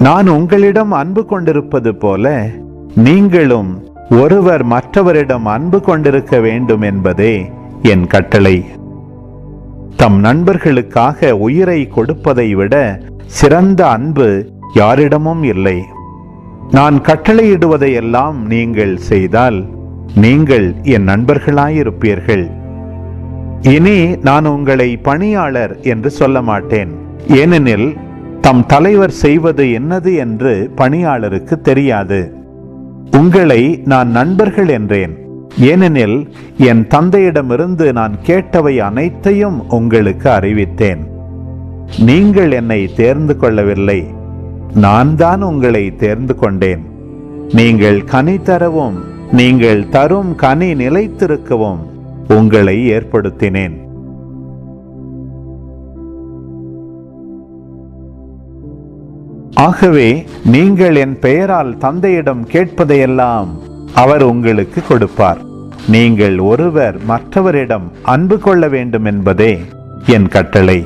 நான் உங்களிடம் அன்பு கொண்டிருப்பது போல நீங்களும் ஒருவர் மற்றவரிடம் அன்பு கொண்டிருக்க வேண்டும் என்பதே என் கட்டளை. தம் நண்பர்களுக்காக உயிரை கொடுப்பதை விட சிறந்த அன்பு யாரிடமும் இல்லை. நான் கட்டளையிடுவதையெல்லாம் நீங்கள் செய்தால் நீங்கள் என் நண்பர்களாயிருப்பீர்கள். இனி நான் உங்களை பணியாளர் என்று சொல்ல மாட்டேன். ஏனெனில் தம் தலைவர் செய்வது என்னது என்று பணியாளருக்கு தெரியாது. உங்களை நான் நண்பர்கள் என்றேன். ஏனெனில் என் தந்தையிடமிருந்து நான் கேட்டவை அனைத்தையும் உங்களுக்கு அறிவித்தேன். நீங்கள் என்னை தேர்ந்து கொள்ளவில்லை, நான் தான் உங்களை தேர்ந்து கொண்டேன். நீங்கள் கனி தரவும் நீங்கள் தரும் கனி நிலைத்திருக்கவும் உங்களை ஏற்படுத்தினேன். ஆகவே நீங்கள் என் பெயரால் தந்தையிடம் கேட்பதையெல்லாம் அவர் உங்களுக்கு கொடுப்பார். நீங்கள் ஒருவர் மற்றவரிடம் அன்பு கொள்ள வேண்டும் என்பதே என் கட்டளை.